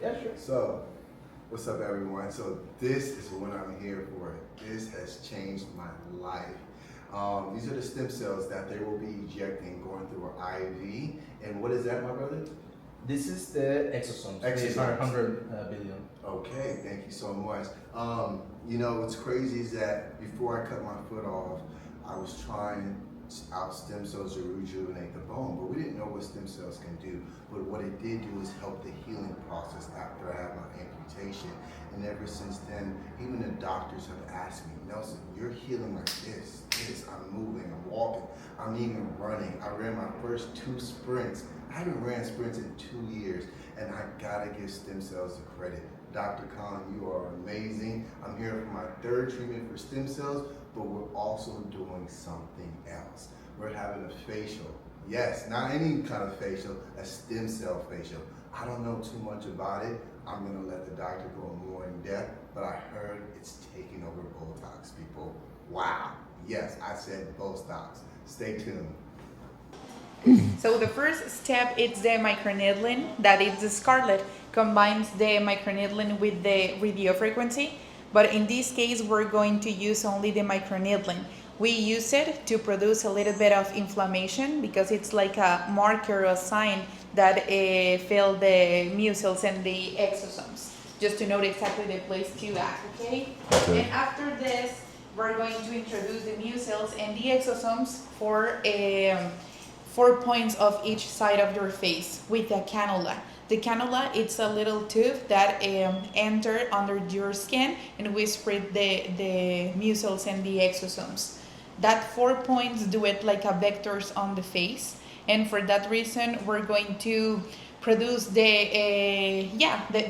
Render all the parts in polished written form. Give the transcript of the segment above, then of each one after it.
Yeah, sure. So, what's up, everyone? So, this is what I'm here for. This has changed my life. These are the stem cells that they will be ejecting going through an IV. And what is that, my brother? This is the exosomes. These are 100 billion. Okay, thank you so much. You know, what's crazy is that before I cut my foot off, I was trying out stem cells to rejuvenate the bone, but we didn't know what stem cells can do. But what it did do is help the healing process after I had my amputation. And ever since then, even the doctors have asked me, Nelson, you're healing like this. I'm moving, I'm walking, I'm even running. I ran my first 2 sprints. I haven't ran sprints in 2 years, and I gotta give stem cells the credit. Dr. Khan, you are amazing. I'm here for my 3rd treatment for stem cells, but we're also doing something else. We're having a facial. Yes, not any kind of facial, a stem cell facial. I don't know too much about it. I'm gonna let the doctor go more in depth, but I heard it's taking over Botox, people. Wow. Yes, I said Botox. Stay tuned. So the first step is the microneedling, that is the scarlet, combines the microneedling with the radio frequency, but in this case we're going to use only the microneedling. We use it to produce a little bit of inflammation because it's like a marker or sign that fill the mucils and the exosomes, just to know exactly the place to act, okay? And after this, we're going to introduce the mucils and the exosomes for 4 points of each side of your face with a cannula. The cannula, it's a little tube that enter under your skin, and we spread the mucils and the exosomes. That 4 points do it like a vectors on the face, and for that reason, we're going to produce the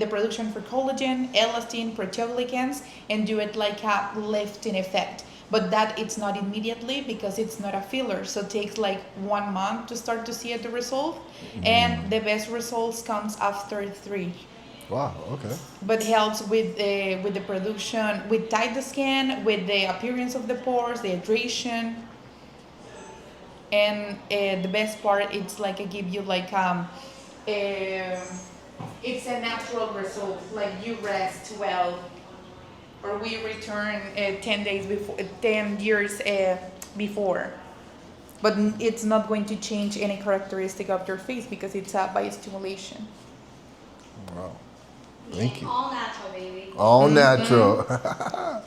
production for collagen, elastin, proteoglycans, and do it like a lifting effect. But that it's not immediately because it's not a filler, so it takes like 1 month to start to see the result, and the best results comes after 3. Wow, okay. But helps with the production, with tight the skin, with the appearance of the pores, the hydration, and the best part, it's like I give you like it's a natural result, like you rest well, or we return 10 days before, 10 years before. But it's not going to change any characteristic of your face because it's a biostimulation. Wow. Thank you. All natural, baby. All natural.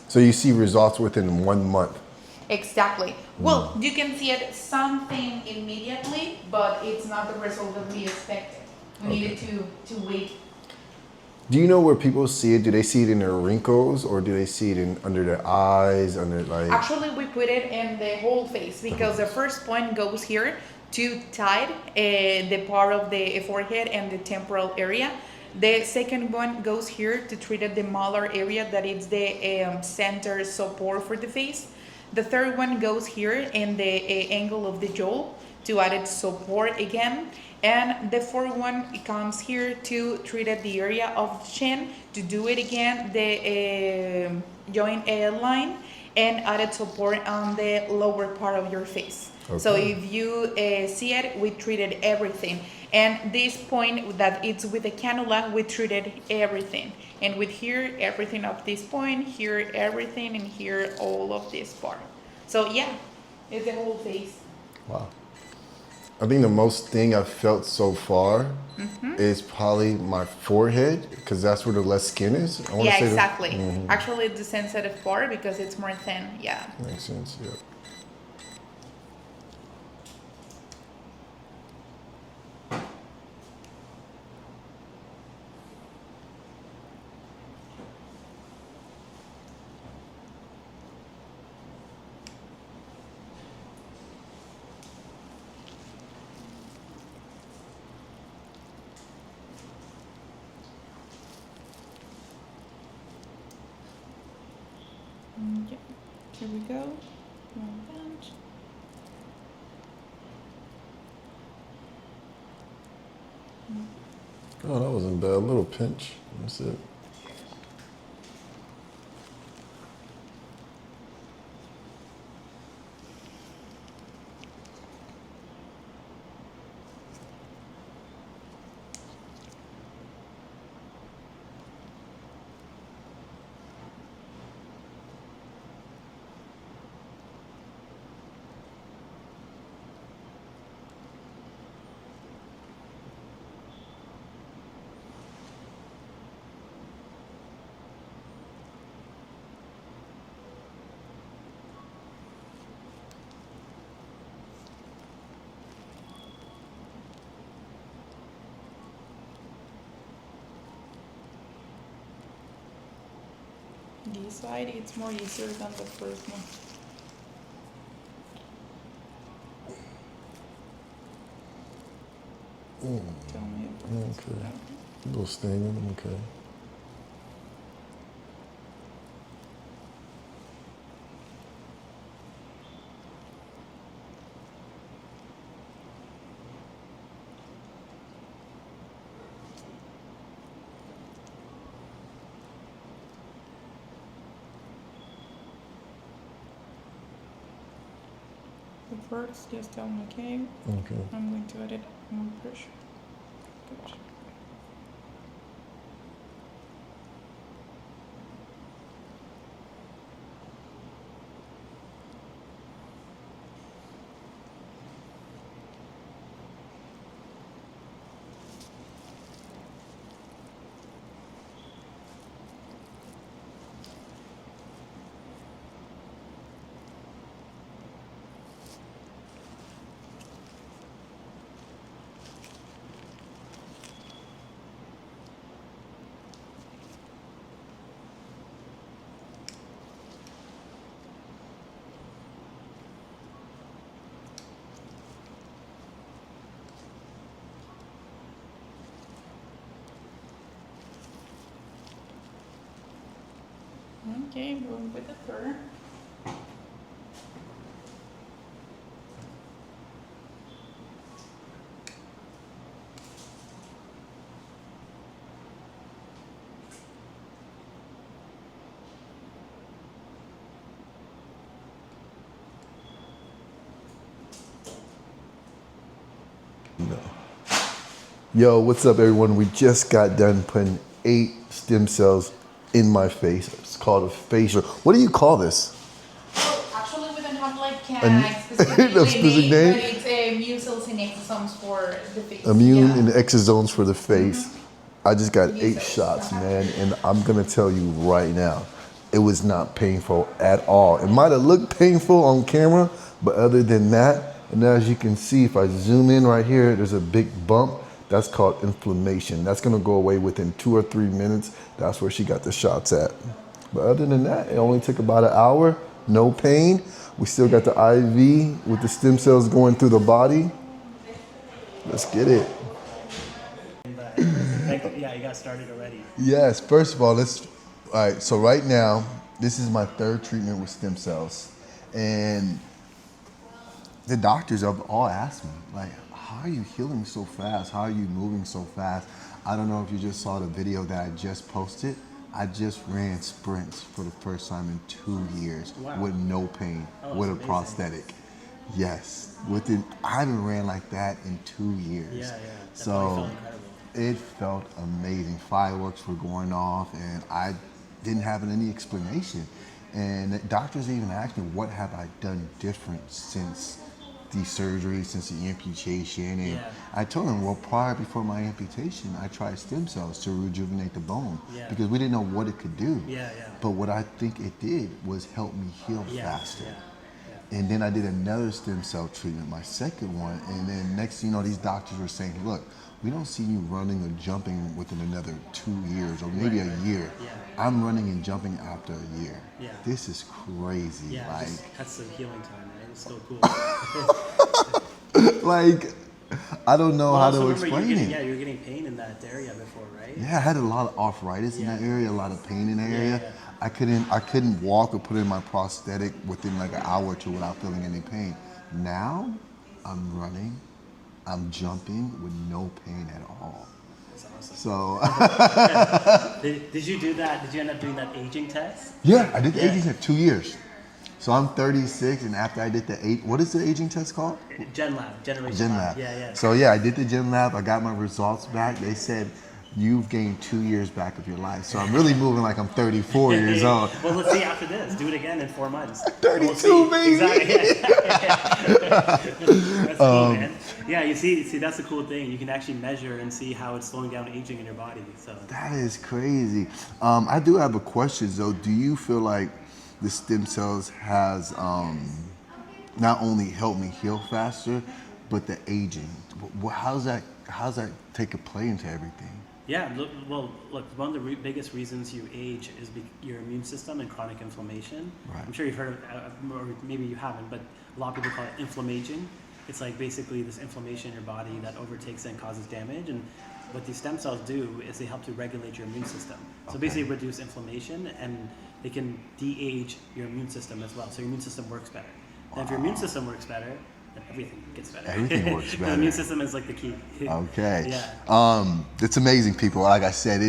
So you see results within 1 month. Exactly. Well, you can see it something immediately, but it's not the result that we expected. We needed to wait. Do you know where people see it? Do they see it in their wrinkles, or do they see it in under their eyes, under like? Actually, we put it in the whole face because the first point goes here to tight the part of the forehead and the temporal area. The second one goes here to treat the malar area, that is the center support for the face. The third one goes here in the angle of the jaw to add its support again. And the fourth one comes here to treat at the area of the chin, to do it again, the joint line, and added support on the lower part of your face. Okay. So if you see it, we treated everything. And this point that it's with the cannula, we treated everything. And with here, everything of this point, here everything, and here all of this part. So yeah, it's the whole face. Wow. I think the most thing I've felt so far is probably my forehead, because that's where the less skin is. Yeah, exactly. Actually, it's the sensitive part because it's more thin. Yeah. Makes sense, yeah. Yeah. Here we go. One bunch. Oh, that wasn't bad. A little pinch. That's it. This side, it's more easier than the first one. Tell me if it's Okay. A little stinging, okay. the first, just tell me, okay? Okay. I'm going to add it more pressure. Good. Okay, going with the third. Yo, what's up, everyone? We just got done putting 8 stem cells in my face. It's called a facial. What do you call this? Well, actually, we don't have like A specific specific name, name? but it's immune cells and exosomes for the face. Immune Yeah. and exosomes for the face. I just got Use 8 those. shots, man, and I'm gonna tell you right now, it was not painful at all. It might have looked painful on camera, but other than that, and as you can see, if I zoom in right here, there's a big bump. That's called inflammation. That's gonna go away within 2 or 3 minutes. That's where she got the shots at. But other than that, it only took about an hour, no pain. We still got the IV with the stem cells going through the body. Let's get it. Yeah, you got started already. Yes, first of all, all right, so right now, this is my 3rd treatment with stem cells. And the doctors have all asked me, like, how are you healing so fast? How are you moving so fast? I don't know if you just saw the video that I just posted. I just ran sprints for the first time in 2 years with no pain, with a prosthetic. Yes, I haven't ran like that in 2 years. Yeah. So Felt incredible. it felt amazing. Fireworks were going off, and I didn't have any explanation. And the doctors even asked me, what have I done different since the surgery, since the amputation? And I told them, well, before my amputation, I tried stem cells to rejuvenate the bone because we didn't know what it could do. But what I think it did was help me heal faster. And then I did another stem cell treatment, my 2nd one. And then next thing you know, these doctors were saying, look, we don't see you running or jumping within another 2 years or maybe a year. I'm running and jumping after a year. This is crazy. Yeah, like, that's the healing time, man. It's so cool. like, I don't know how to explain it. Yeah, you're getting pain in that area before, right? Yeah, I had a lot of arthritis in that area, a lot of pain in that area. I couldn't walk or put in my prosthetic within like an hour or two without feeling any pain. Now, I'm running, I'm jumping with no pain at all. That's awesome. So, did you do that? Did you end up doing that aging test? yeah, I did the aging test 2 years. So I'm 36, and after I did what is the aging test called? Gen Lab, Generation Gen Lab. Lab. Yeah. So yeah, I did the Gen Lab. I got my results back. They said, you've gained 2 years back of your life. So I'm really moving like I'm 34 years old. Well, let's see after this. Do it again in 4 months. 32, baby. Exactly. That's cool, man. Yeah, you see, that's the cool thing. You can actually measure and see how it's slowing down aging in your body. So That is crazy. I do have a question though. Do you feel like the stem cells has not only helped me heal faster, but the aging? How's that take a play into everything? Yeah, look, one of the biggest reasons you age is your immune system and chronic inflammation. Right. I'm sure you've heard of, or maybe you haven't, but a lot of people call it inflammaging. It's like basically this inflammation in your body that overtakes and causes damage. And what these stem cells do is they help to regulate your immune system. So basically reduce inflammation, and they can de-age your immune system as well. So your immune system works better. And if your immune system works better, then everything gets better. Everything works better. The immune system is like the key. Okay. Yeah. It's amazing, people. Like I said,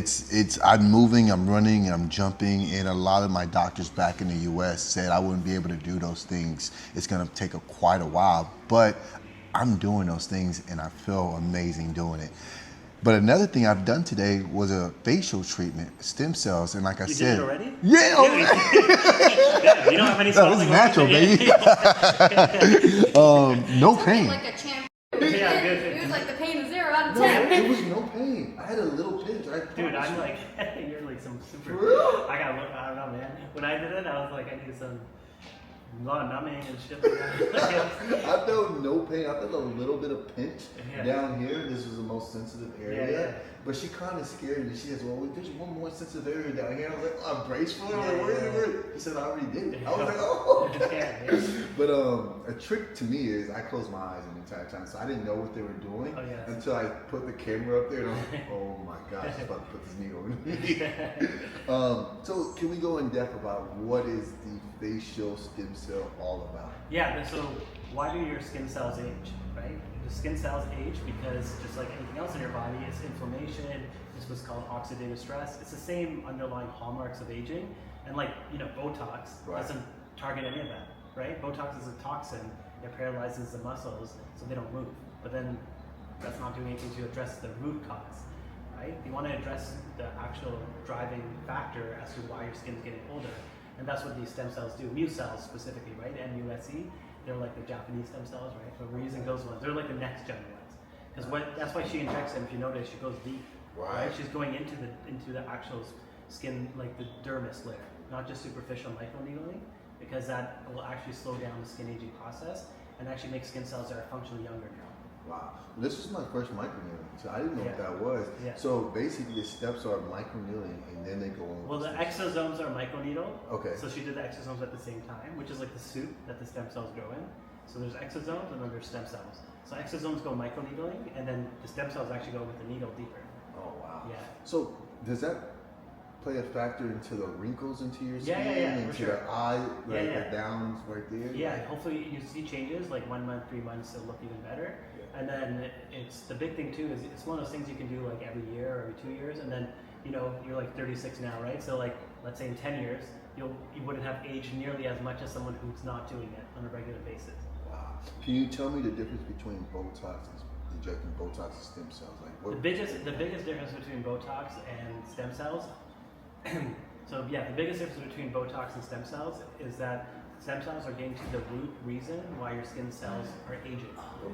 I'm moving, I'm running, I'm jumping, and a lot of my doctors back in the U.S. said I wouldn't be able to do those things. It's going to take quite a while, but I'm doing those things, and I feel amazing doing it. But another thing I've done today was a facial treatment, stem cells, and like I said, did it already? Yeah, already. Yeah, you don't have any No, this is natural, baby. No pain. Like a champ. Yeah, good. He was like, the pain was 0 out of No, 10. it was no pain. I had a little pinch. Dude, I'm like, you're like some super. For real? I don't know, man. When I did it, I was like, I need some. A lot of numbing and shit like that. I felt no pain. I felt a little bit of pinch Yeah. down here. This was the most sensitive area. Yeah. But she kind of scared me. She says, well, there's one more sensitive area down here. I was like, oh, I'm braced for it. I'm like, where? She said, I already did it. I was like, oh, okay. Yeah. But a trick to me is I closed my eyes the entire time. So I didn't know what they were doing until I put the camera up there. And I'm like, oh my gosh, I'm about to put this needle in me. So can we go in depth about what is the facial stem cell all about? Yeah, so why do your skin cells age, right? The skin cells age because just like anything else in your body, it's inflammation, it's what's called oxidative stress. It's the same underlying hallmarks of aging. And like, Botox doesn't target any of that, right? Botox is a toxin, it paralyzes the muscles so they don't move. But then that's not doing anything to address the root cause, right? You want to address the actual driving factor as to why your skin's getting older. And that's what these stem cells do. Mu cells specifically, right? MUSE, they're like the Japanese stem cells, right? So we're using those ones. They're like the next gen ones. Because that's why she injects them. If you notice, she goes deep. Right? She's going into the actual skin, like the dermis layer, not just superficial microneedling, because that will actually slow down the skin aging process and actually make skin cells that are functionally younger now. Wow. This was my first microneedling, so I didn't know what that was. Yeah. So basically the steps are microneedling and then they go on. Well, the exosomes are microneedle. Okay. So she did the exosomes at the same time, which is like the soup that the stem cells grow in. So there's exosomes and then there's stem cells. So exosomes go microneedling and then the stem cells actually go with the needle deeper. Oh wow. Yeah. So does that play a factor into the wrinkles into your skin, into for sure. the eye, like Yeah. the downs right there? Yeah, hopefully you see changes, like 1 month, 3 months, it'll look even better. And then it's the big thing too is it's one of those things you can do like every year or every 2 years, and then you're like 36 now, right? So like let's say in 10 years you wouldn't have aged nearly as much as someone who's not doing it on a regular basis. Wow. Can you tell me the difference between Botox and injecting Botox and stem cells? Like what? The biggest difference between Botox and stem cells. So yeah, the biggest difference between Botox and stem cells is that stem cells are getting to the root reason why your skin cells are aging,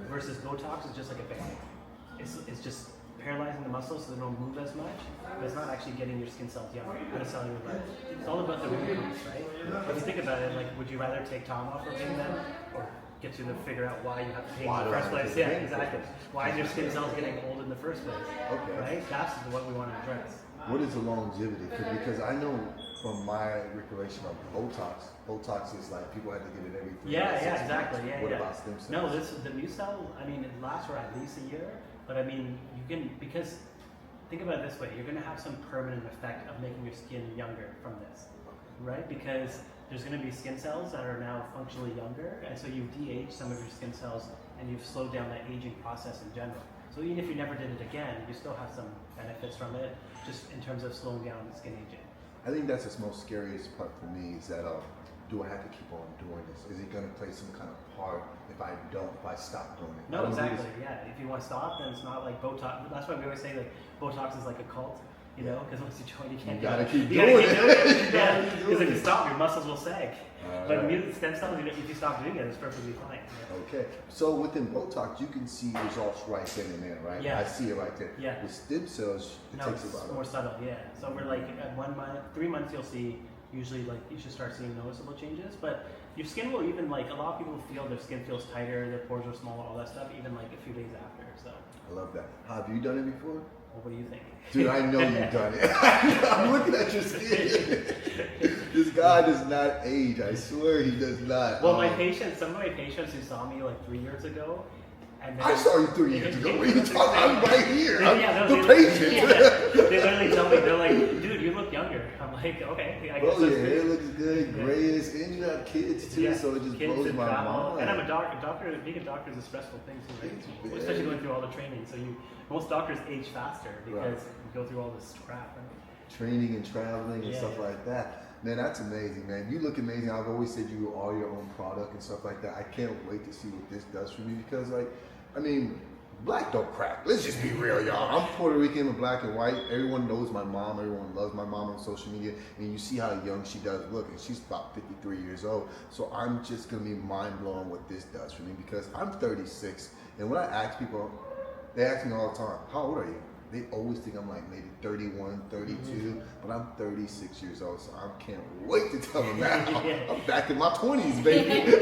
versus Botox is just like a band-aid. It's just paralyzing the muscles so they don't move as much, but it's not actually getting your skin cells younger at a cellular level. It's all about the root cause, right? If you think about it, like, would you rather take Tom off for pain then, or get you to figure out why you have pain in the first place? Yeah, exactly. Why is your skin cells getting old in the first place? Okay. Right? That's what we want to address. What is the longevity? Because I know from my recollection of Botox is like people have to get it every 3 months. Yeah, exactly. Yeah, What about stem cells? No, the mu cell, I mean, it lasts for at least a year, but I mean, you can, because think about it this way, you're going to have some permanent effect of making your skin younger from this, right? Because there's going to be skin cells that are now functionally younger, and so you've de-aged some of your skin cells, and you've slowed down that aging process in general. So even if you never did it again, you still have some benefits from it, just in terms of slowing down skin aging. I think that's the most scariest part for me is that do I have to keep on doing this? Is it going to play some kind of part if I stop doing it? No, exactly. Yeah, if you want to stop, then it's not like Botox. That's why we always say like Botox is like a cult, because once you join, you can't. You gotta keep doing doing it. it. Yeah, because if you stop, your muscles will sag. But Right. stem cells, if you stop doing it, it's perfectly fine. Okay, so within Botox, you can see results right then and there, right? Yeah. I see it right there. Yeah. With stem cells, it No, takes it's about more subtle. Yeah. So we're like at 1 month, 3 months, you'll see usually like you should start seeing noticeable changes. But your skin will even like a lot of people feel their skin feels tighter, their pores are smaller, all that stuff, even like a few days after. So. I love that. Have you done it before? Well, what do you think? Dude, I know you've done it. I'm looking at your skin. This guy does not age. I swear he does not. Well, some of my patients who saw me like 3 years ago, and then I saw you 3 years ago. What are you talking about? I'm right here. I'm the they patient. they literally tell me, they're like, dude, you look younger. I'm like, okay, I guess Bro, that's your hair good. looks good, grayish, and you have kids too, Yeah, so it just kids blows and my travel. mind. And I'm a doctor. Being a doctor is a stressful thing too, right? It's Especially very- going through all the training. So most doctors age faster because Right. you go through all this crap. Right? Training and traveling and Yeah. stuff like that. Man, that's amazing, man. You look amazing. I've always said you are your own product and stuff like that. I can't wait to see what this does for me because, like, I mean, black don't crack. Let's just be real, y'all. I'm Puerto Rican, I'm black and white. Everyone knows my mom. Everyone loves my mom on social media. And you see how young she does look. And she's about 53 years old. So I'm just going to be mind blown what this does for me because I'm 36. And when I ask people, they ask me all the time, how old are you? They always think I'm like maybe 31, 32, but I'm 36 years old, so I can't wait to tell them now. I'm back in my 20s, baby.